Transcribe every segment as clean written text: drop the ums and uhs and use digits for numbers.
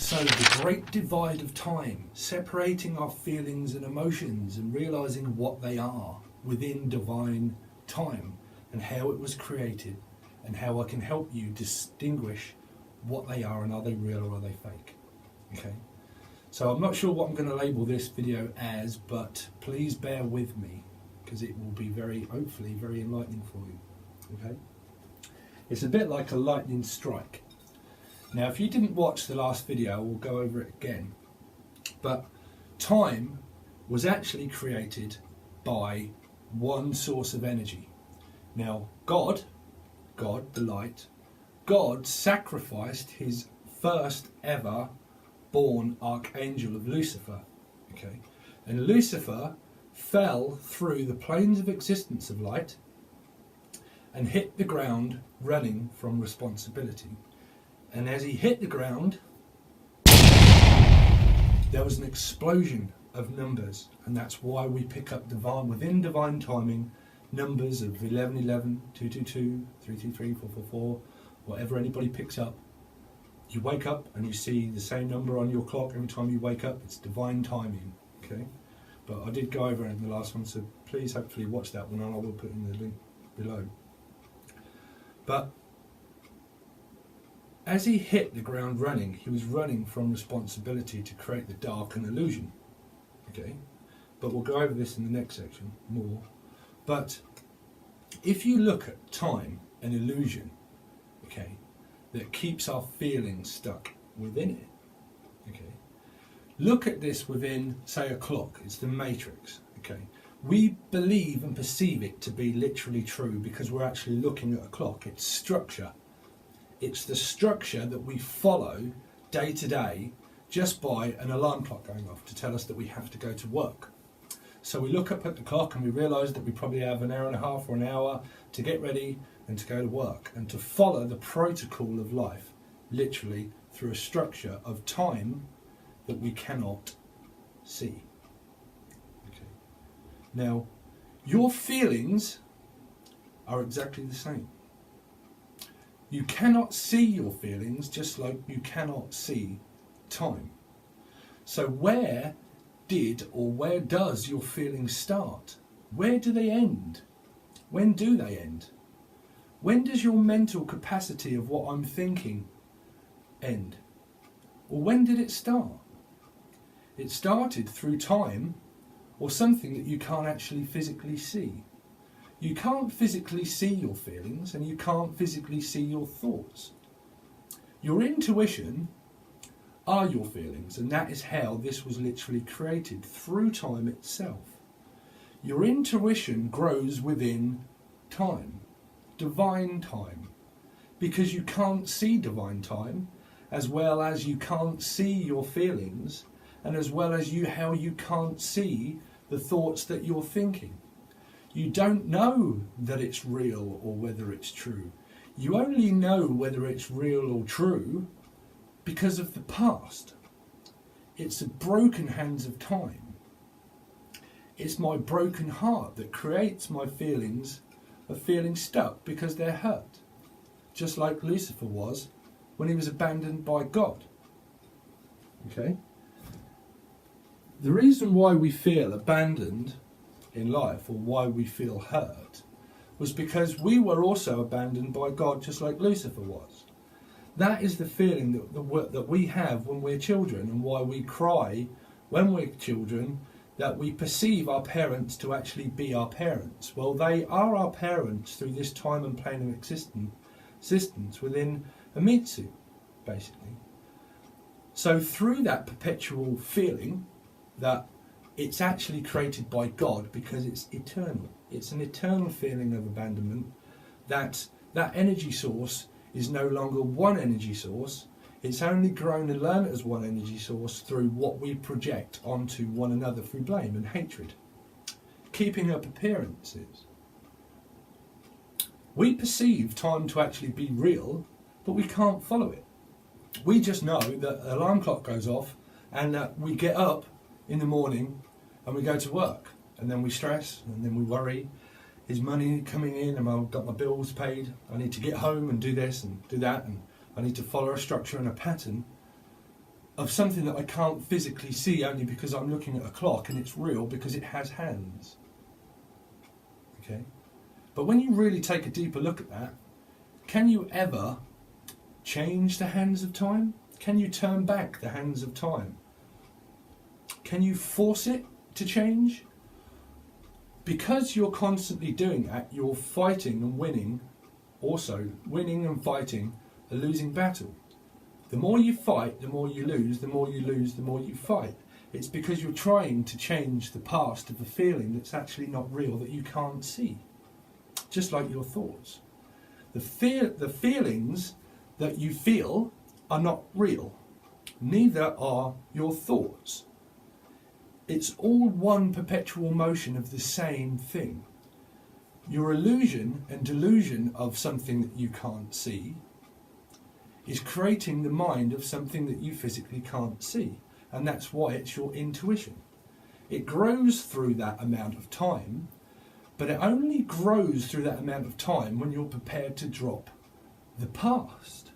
So the great divide of time, separating our feelings and emotions and realizing what they are within divine time and how it was created and how I can help you distinguish what they are and are they real or are they fake. Okay, so I'm not sure what I'm going to label this video as, but please bear with me because it will be hopefully very enlightening for you. Okay, it's a bit like a lightning strike. Now, if you didn't watch the last video, we'll go over it again. But time was actually created by one source of energy. Now, God, the light, God sacrificed his first ever born archangel of Lucifer. Okay, and Lucifer fell through the planes of existence of light and hit the ground running from responsibility. And as he hit the ground, there was an explosion of numbers, and that's why we pick up within divine timing numbers of 1111, 222, 333, 444, whatever anybody picks up. You wake up and you see the same number on your clock every time you wake up. It's divine timing. Okay, but I did go over it in the last one, so please hopefully watch that one, and I will put in the link below. But as he hit the ground running, he was running from responsibility to create the dark and illusion. Okay, but we'll go over this in the next section more. But if you look at time and illusion, okay, that keeps our feelings stuck within it. Okay, look at this within, say, a clock. It's the matrix. Okay, we believe and perceive it to be literally true because we're actually looking at a clock. It's structure. It's the structure that we follow day to day just by an alarm clock going off to tell us that we have to go to work. So we look up at the clock and we realise that we probably have an hour and a half or an hour to get ready and to go to work and to follow the protocol of life, literally through a structure of time that we cannot see. Okay. Now, your feelings are exactly the same. You cannot see your feelings just like you cannot see time. So where does your feelings start? Where do they end? When do they end? When does your mental capacity of what I'm thinking end? Or when did it start? It started through time or something that you can't actually physically see. You can't physically see your feelings and you can't physically see your thoughts. Your intuition are your feelings, and that is how this was literally created, through time itself. Your intuition grows within time, divine time, because you can't see divine time, as well as you can't see your feelings, and as well as how you can't see the thoughts that you're thinking. You don't know that it's real or whether it's true. You only know whether it's real or true because of the past. It's the broken hands of time. It's my broken heart that creates my feelings of feeling stuck because they're hurt. Just like Lucifer was when he was abandoned by God. Okay? The reason why we feel abandoned in life, or why we feel hurt, was because we were also abandoned by God just like Lucifer was. That is the feeling that we have when we're children, and why we cry when we're children, that we perceive our parents to actually be our parents. Well, they are our parents through this time and plane of existence within a Mitsu, basically. So through that perpetual feeling that it's actually created by God because it's eternal. It's an eternal feeling of abandonment, that energy source is no longer one energy source. It's only grown and learned as one energy source through what we project onto one another through blame and hatred, keeping up appearances. We perceive time to actually be real, but we can't follow it. We just know that an alarm clock goes off and that we get up in the morning and we go to work, and then we stress, and then we worry. Is money coming in? And I've got my bills paid. I need to get home and do this and do that, and I need to follow a structure and a pattern of something that I can't physically see only because I'm looking at a clock and it's real because it has hands. Okay? But when you really take a deeper look at that, can you ever change the hands of time? Can you turn back the hands of time? Can you force it to change? Because you're constantly doing that, you're fighting and winning, also winning and fighting a losing battle. The more you fight, the more you lose, the more you lose, the more you fight. It's because you're trying to change the past of a feeling that's actually not real, that you can't see. Just like your thoughts. The feelings that you feel are not real. Neither are your thoughts. It's all one perpetual motion of the same thing. Your illusion and delusion of something that you can't see is creating the mind of something that you physically can't see. And that's why it's your intuition. It grows through that amount of time, but it only grows through that amount of time when you're prepared to drop the past.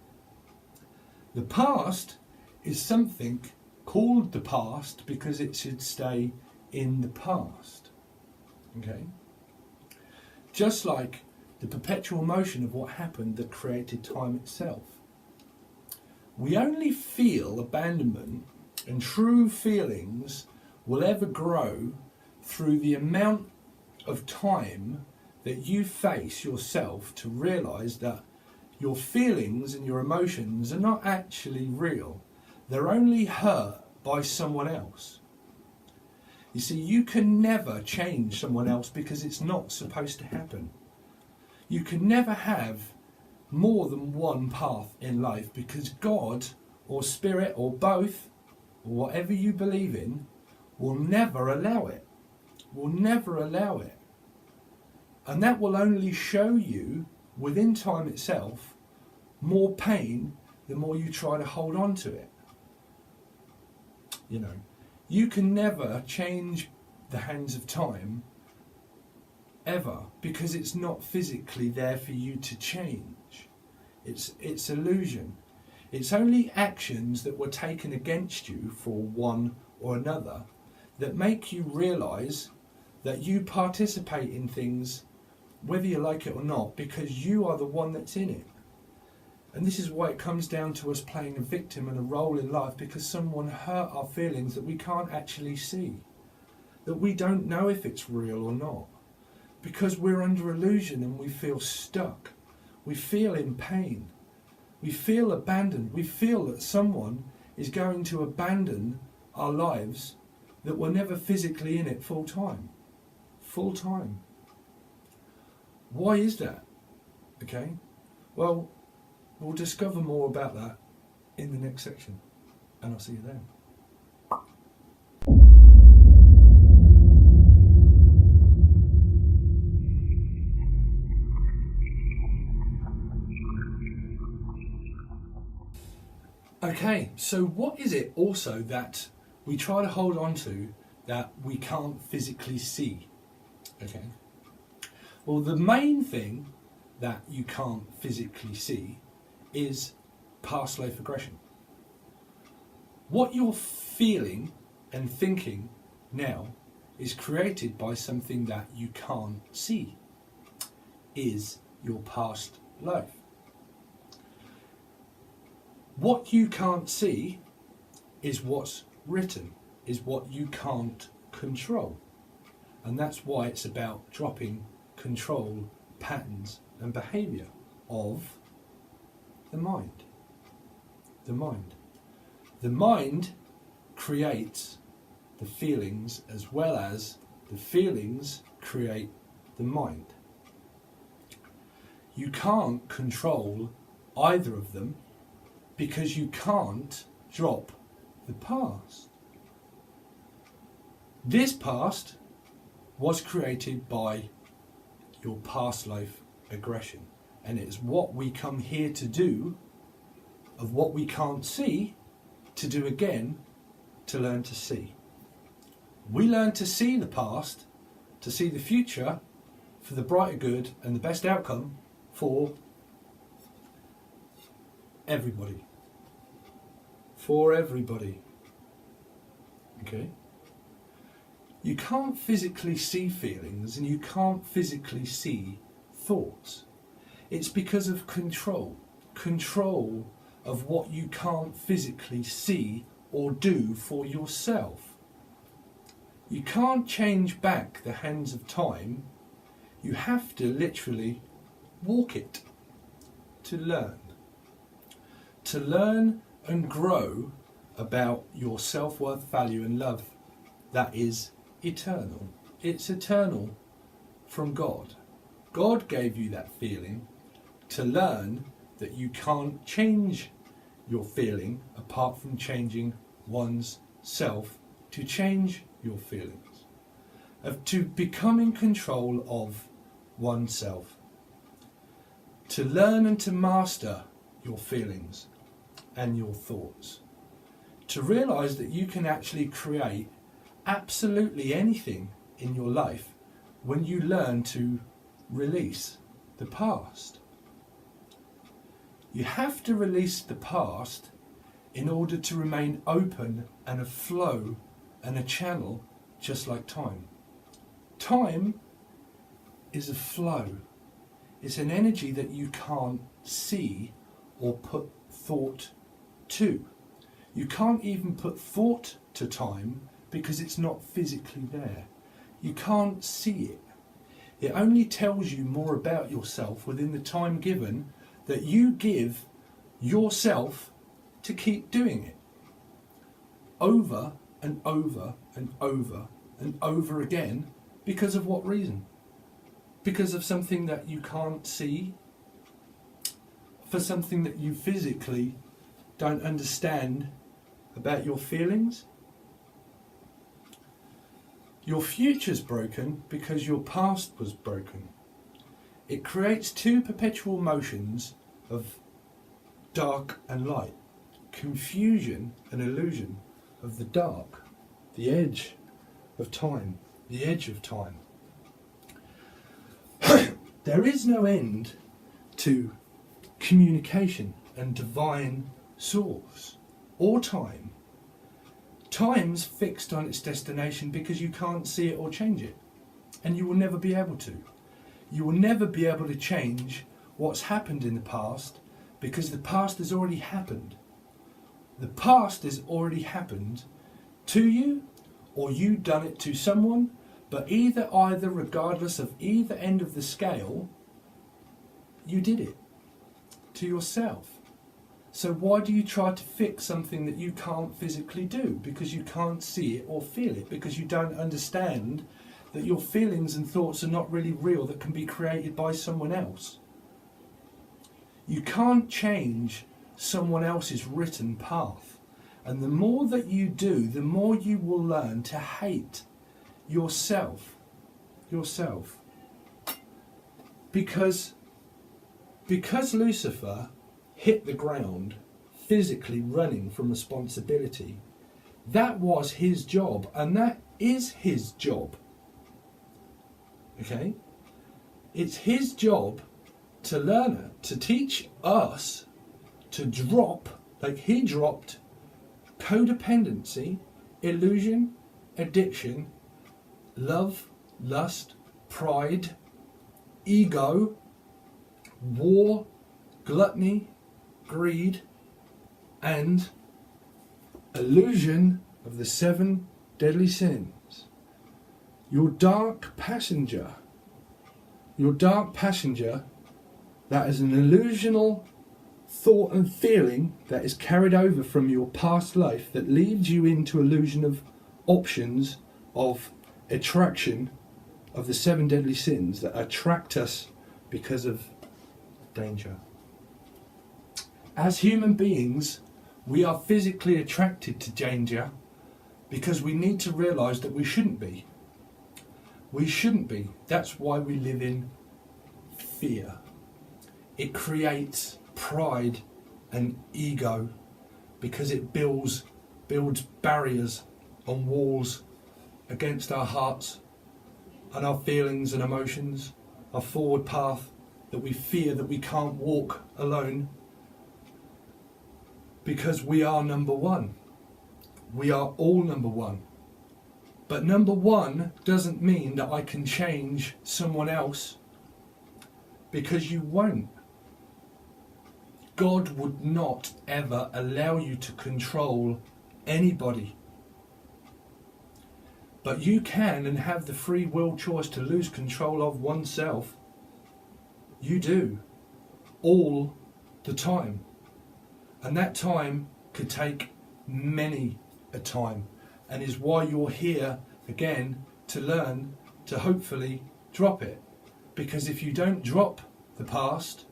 The past is something called the past because it should stay in the past. Okay? Just like the perpetual motion of what happened that created time itself. We only feel abandonment, and true feelings will ever grow through the amount of time that you face yourself to realise that your feelings and your emotions are not actually real. They're only hurt by someone else. You see, you can never change someone else because it's not supposed to happen. You can never have more than one path in life because God or Spirit or both, or whatever you believe in, will never allow it. Will never allow it. And that will only show you, within time itself, more pain the more you try to hold on to it. You know, you can never change the hands of time ever because it's not physically there for you to change. It's illusion. It's only actions that were taken against you for one or another that make you realise that you participate in things whether you like it or not because you are the one that's in it. And this is why it comes down to us playing a victim and a role in life, because someone hurt our feelings that we can't actually see, that we don't know if it's real or not, because we're under illusion and we feel stuck, we feel in pain, we feel abandoned, we feel that someone is going to abandon our lives, that we're never physically in it full time. Full time. Why is that? Okay, well, we'll discover more about that in the next section, and I'll see you then. Okay, so what is it also that we try to hold on to that we can't physically see? Okay, well, the main thing that you can't physically see is past life aggression. What you're feeling and thinking now is created by something that you can't see, is your past life. What you can't see is what's written, is what you can't control. And that's why it's about dropping control patterns and behaviour of the mind. The mind. The mind creates the feelings as well as the feelings create the mind. You can't control either of them because you can't drop the past. This past was created by your past life aggression, and it's what we come here to do, of what we can't see, to do again, to learn to see. We learn to see the past, to see the future, for the brighter good and the best outcome for everybody. for everybody. Okay? You can't physically see feelings and you can't physically see thoughts. It's because of control. Control of what you can't physically see or do for yourself. You can't change back the hands of time. You have to literally walk it to learn. To learn and grow about your self-worth, value and love that is eternal. It's eternal from God. God gave you that feeling to learn that you can't change your feeling apart from changing one's self to change your feelings. To become in control of oneself. To learn and to master your feelings and your thoughts. To realise that you can actually create absolutely anything in your life when you learn to release the past. You have to release the past in order to remain open and a flow and a channel, just like time. Time is a flow. It's an energy that you can't see or put thought to. You can't even put thought to time because it's not physically there. You can't see it. It only tells you more about yourself within the time given that you give yourself to keep doing it. Over and over and over and over again. Because of what reason? Because of something that you can't see? For something that you physically don't understand about your feelings? Your future's broken because your past was broken. It creates two perpetual motions of dark and light, confusion and illusion of the dark, the edge of time, the edge of time. There is no end to communication and divine source or time. Time's fixed on its destination because you can't see it or change it, and you will never be able to. You will never be able to change what's happened in the past because the past has already happened. The past has already happened to you, or you done it to someone, but either regardless of either end of the scale, you did it to yourself. So why do you try to fix something that you can't physically do? Because you can't see it or feel it, because you don't understand that your feelings and thoughts are not really real, that can be created by someone else. You can't change someone else's written path. And the more that you do, the more you will learn to hate yourself. Because Lucifer hit the ground physically running from responsibility, that was his job, and that is his job. Okay? It's his job to learn it, to teach us to drop, like he dropped codependency, illusion, addiction, love, lust, pride, ego, war, gluttony, greed, and illusion of the 7 deadly sins. Your dark passenger, that is an illusional thought and feeling that is carried over from your past life that leads you into illusion of options of attraction of the 7 deadly sins that attract us because of danger. As human beings, we are physically attracted to danger because we need to realise that we shouldn't be. We shouldn't be. That's why we live in fear. It creates pride and ego because it builds barriers and walls against our hearts and our feelings and emotions, our forward path that we fear that we can't walk alone. because we are number one. We are all number one. But number one doesn't mean that I can change someone else, because you won't. God would not ever allow you to control anybody. But you can and have the free will choice to lose control of oneself. You do. All the time. And that time could take many a time. And is why you're here again, to learn to hopefully drop it. Because if you don't drop the past,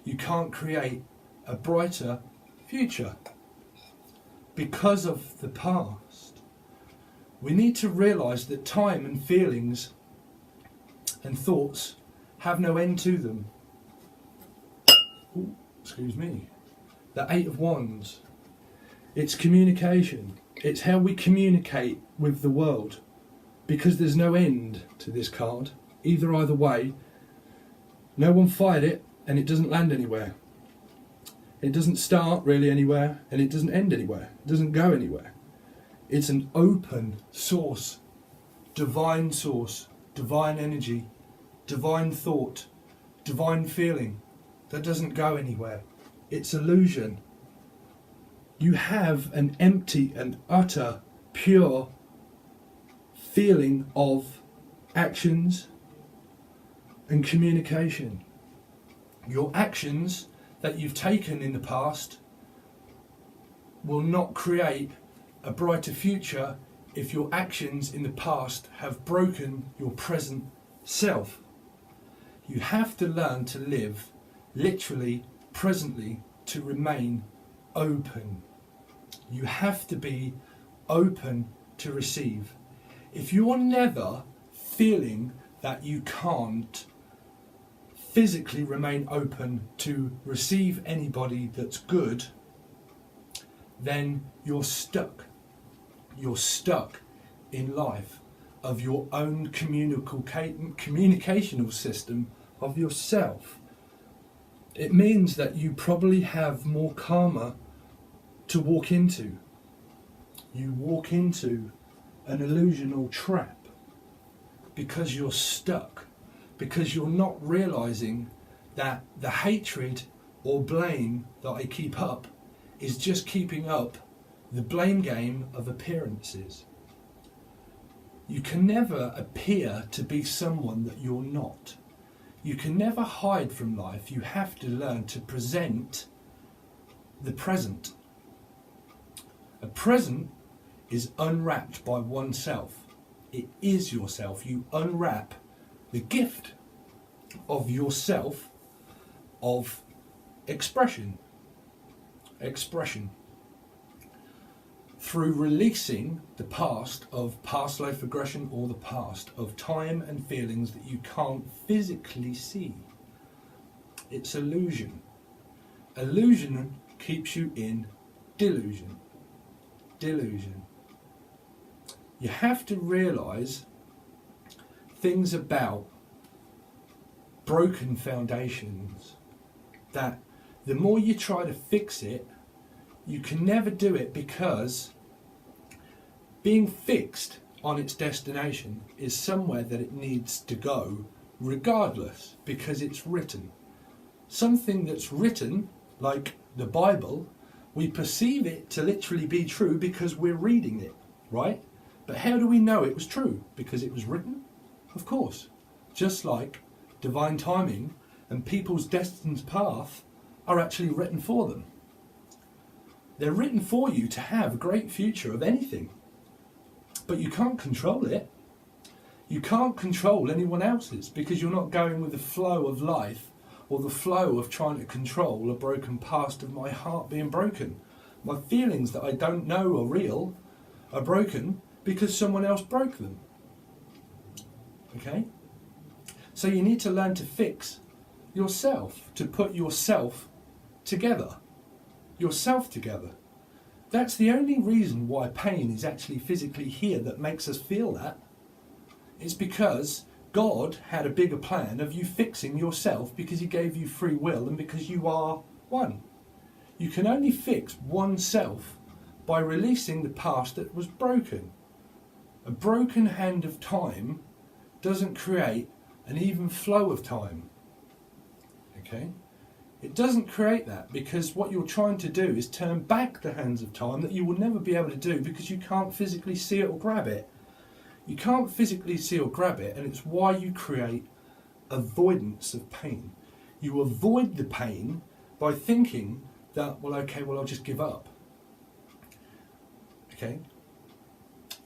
you can't create a brighter future. Because of the past. We need to realise that time and feelings and thoughts have no end to them. Ooh, excuse me. The Eight of Wands. It's communication. It's how we communicate with the world. Because there's no end to this card. Either way. No one fired it and it doesn't land anywhere. It doesn't start really anywhere and it doesn't end anywhere. It doesn't go anywhere. It's an open source, divine energy, divine thought, divine feeling that doesn't go anywhere. It's illusion. You have an empty and utter, pure feeling of actions and communication. Your actions that you've taken in the past will not create a brighter future if your actions in the past have broken your present self. You have to learn to live literally presently to remain open. You have to be open to receive. If you're never feeling that you can't physically remain open to receive anybody that's good, then you're stuck. You're stuck in life of your own communicational system of yourself. It means that you probably have more karma to walk into. You walk into an illusional trap because you're stuck, because you're not realizing that the hatred or blame that I keep up is just keeping up the blame game of appearances. You can never appear to be someone that you're not. You can never hide from life. You have to learn to present the present. A present is unwrapped by oneself. It is yourself. You unwrap the gift of yourself, of expression. Through releasing the past of past life regression or the past of time and feelings that you can't physically see. It's illusion. Illusion keeps you in delusion. Delusion. You have to realise things about broken foundations, that the more you try to fix it, you can never do it, because being fixed on its destination is somewhere that it needs to go regardless, because it's written. Something that's written, like the Bible, we perceive it to literally be true because we're reading it, right? But how do we know it was true? Because it was written? Of course. Just like divine timing and people's destined path are actually written for them. They're written for you to have a great future of anything. But you can't control it. You can't control anyone else's, because you're not going with the flow of life or the flow of trying to control a broken past of my heart being broken. My feelings that I don't know are real are broken because someone else broke them. Okay? So you need to learn to fix yourself, to put yourself together. Yourself together. That's the only reason why pain is actually physically here that makes us feel that. It's because God had a bigger plan of you fixing yourself, because he gave you free will and because you are one. You can only fix oneself by releasing the past that was broken. A broken hand of time doesn't create an even flow of time. Okay? It doesn't create that, because what you're trying to do is turn back the hands of time that you will never be able to do because you can't physically see it or grab it. You can't physically see or grab it, and it's why you create avoidance of pain. You avoid the pain by thinking that, well, okay, well, I'll just give up. Okay?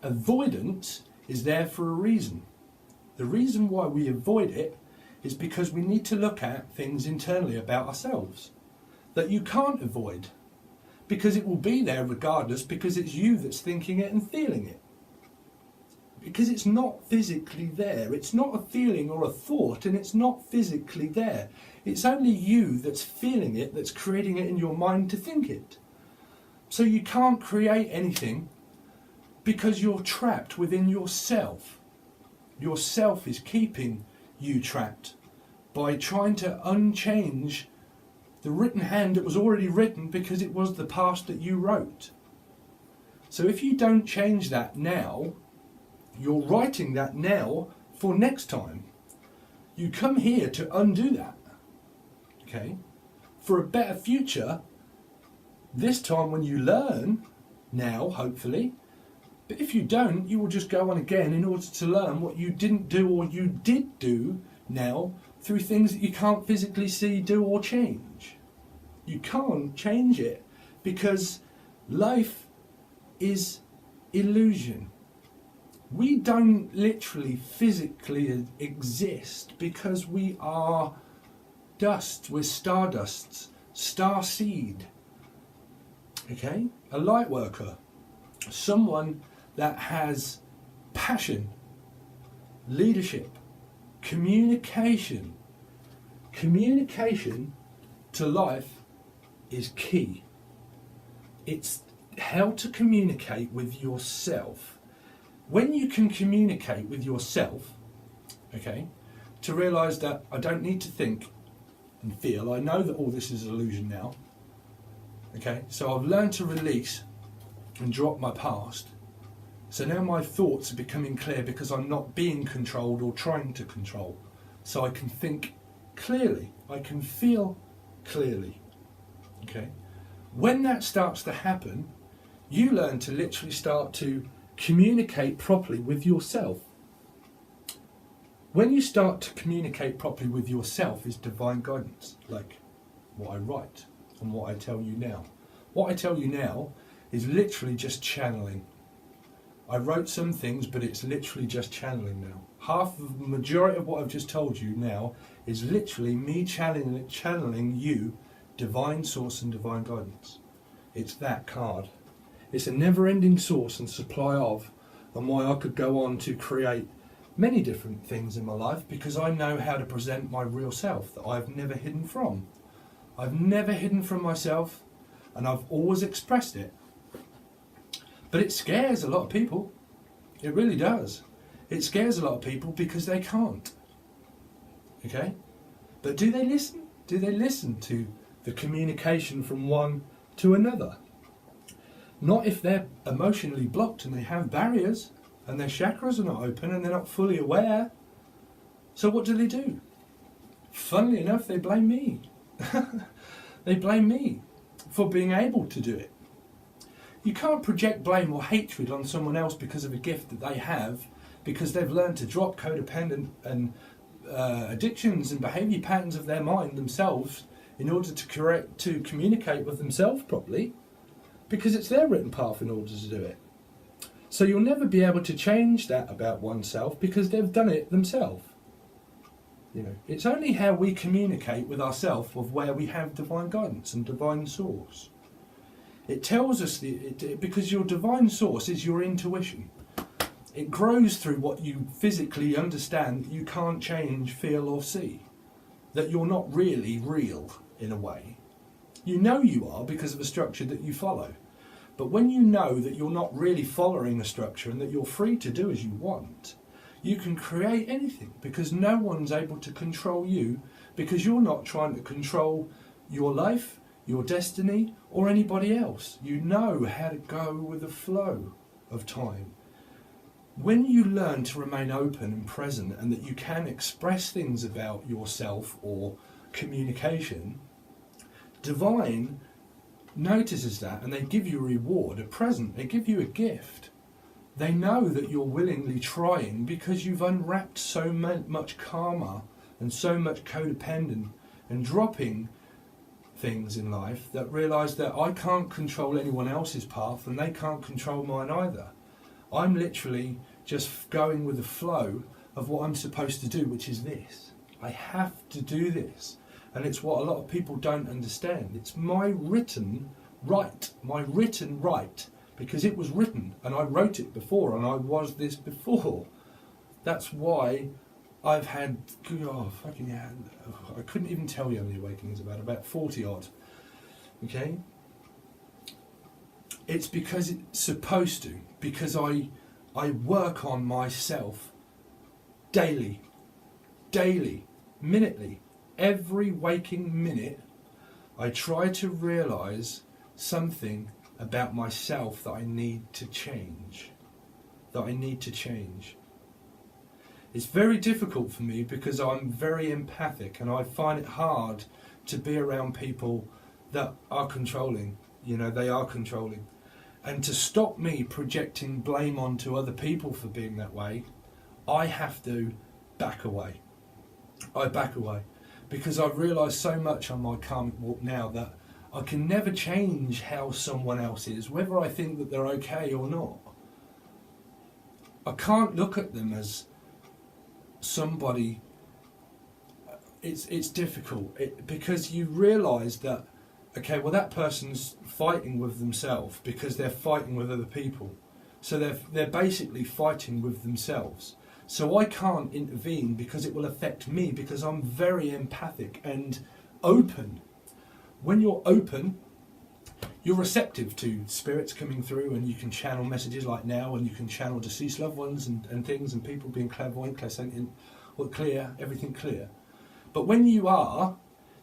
Avoidance is there for a reason. The reason why we avoid it is because we need to look at things internally about ourselves that you can't avoid, because it will be there regardless, because it's you that's thinking it and feeling it. Because it's not physically there. It's not a feeling or a thought, and it's not physically there. It's only you that's feeling it, that's creating it in your mind to think it. So you can't create anything because you're trapped within yourself. Yourself is keeping you trapped by trying to unchange the written hand that was already written, because it was the past that you wrote. So if you don't change that now, you're writing that now for next time. You come here to undo that, okay? For a better future, this time when you learn, now hopefully, but if you don't, you will just go on again in order to learn what you didn't do or you did do now through things that you can't physically see, do or change. You can't change it because life is illusion. We don't literally physically exist because we are dust, we're stardusts, star seed. Okay? A light worker, someone that has passion, leadership, communication. Communication to life is key. It's how to communicate with yourself. When you can communicate with yourself, okay, to realise that I don't need to think and feel, I know that all this is illusion now, okay, so I've learned to release and drop my past. So now my thoughts are becoming clear because I'm not being controlled or trying to control. So I can think clearly, I can feel clearly, okay. When that starts to happen, you learn to literally start to communicate properly with yourself. When you start to communicate properly with yourself is divine guidance, like what I write and what I tell you now. What I tell you now is literally just channeling. I wrote some things, but it's literally just channeling now. Half of the majority of what I've just told you now is literally me channeling you, divine source and divine guidance. It's that card. It's a never-ending source and supply of, and why I could go on to create many different things in my life, because I know how to present my real self that I've never hidden from. I've never hidden from myself, and I've always expressed it. But it scares a lot of people. It really does. It scares a lot of people because they can't. Okay? But do they listen? Do they listen to the communication from one to another? Not if they're emotionally blocked and they have barriers and their chakras are not open and they're not fully aware. So what do? Funnily enough, they blame me. They blame me for being able to do it. You can't project blame or hatred on someone else because of a gift that they have, because they've learned to drop codependent and addictions and behaviour patterns of their mind themselves in order to communicate with themselves properly, because it's their written path in order to do it. So you'll never be able to change that about oneself because they've done it themselves. You know, it's only how we communicate with ourselves of where we have divine guidance and divine source. It tells us, because your divine source is your intuition. It grows through what you physically understand that you can't change, feel or see. That you're not really real in a way. You know you are because of a structure that you follow. But when you know that you're not really following a structure and that you're free to do as you want, you can create anything because no one's able to control you, because you're not trying to control your life, your destiny, or anybody else. You know how to go with the flow of time. When you learn to remain open and present, and that you can express things about yourself or communication, divine notices that, and they give you a reward, a present, they give you a gift. They know that you're willingly trying because you've unwrapped so much karma and so much codependent and dropping things in life, that realise that I can't control anyone else's path and they can't control mine either. I'm literally just going with the flow of what I'm supposed to do, which is this. I have to do this. And it's what a lot of people don't understand. It's my written right, because it was written and I wrote it before and I was this before. That's why I've had, I couldn't even tell you how many awakenings about 40 odd. Okay? It's because it's supposed to, because I work on myself daily, minutely. Every waking minute, I try to realise something about myself that I need to change. It's very difficult for me because I'm very empathic and I find it hard to be around people that are controlling. You know, they are controlling. And to stop me projecting blame onto other people for being that way, I have to back away. I back away. Because I've realised so much on my karmic walk now that I can never change how someone else is, whether I think that they're okay or not. I can't look at them as somebody. It's difficult because you realise that, okay, well, that person's fighting with themselves because they're fighting with other people. So they're basically fighting with themselves. So I can't intervene because it will affect me, because I'm very empathic and open. When you're open, you're receptive to spirits coming through, and you can channel messages like now, and you can channel deceased loved ones and things, and people being clairvoyant, clairsentient, or clear, everything clear. But when you are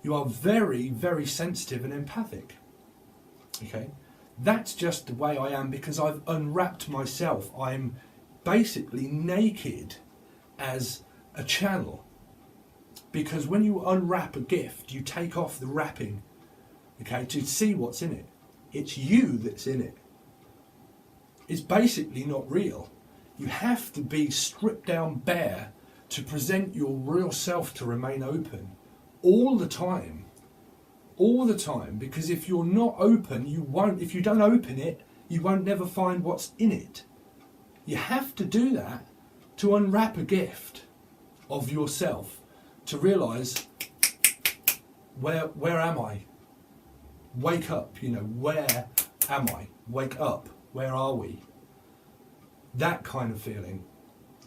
very, very sensitive and empathic. Okay? That's just the way I am because I've unwrapped myself. I'm basically naked as a channel. Because when you unwrap a gift, you take off the wrapping, okay, to see what's in it. It's you that's in it. It's basically not real. You have to be stripped down bare to present your real self, to remain open all the time. All the time. Because if you're not open, if you don't open it, you won't never find what's in it. You have to do that to unwrap a gift of yourself, to realise, where am I? Wake up, where am I? Wake up, where are we? That kind of feeling,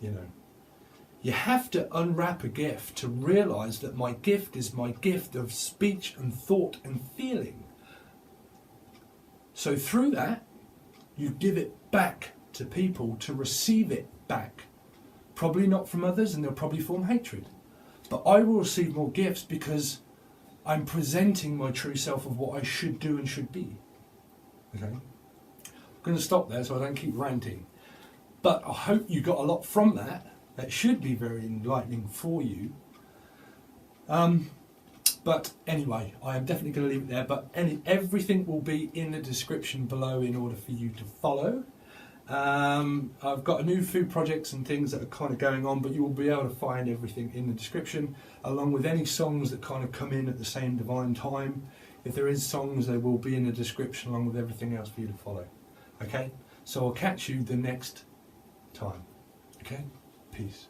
You have to unwrap a gift to realise that my gift is my gift of speech and thought and feeling. So through that, you give it back to people to receive it back. Probably not from others, and they'll probably form hatred. But I will receive more gifts because I'm presenting my true self of what I should do and should be. Okay? I'm going to stop there so I don't keep ranting. But I hope you got a lot from that. That should be very enlightening for you. But anyway, I am definitely going to leave it there. But everything will be in the description below in order for you to follow. I've got a new food projects and things that are kind of going on, but you will be able to find everything in the description, along with any songs that kind of come in at the same divine time. If there is songs, they will be in the description along with everything else for you to follow. Okay? So I'll catch you the next time. Okay? Peace.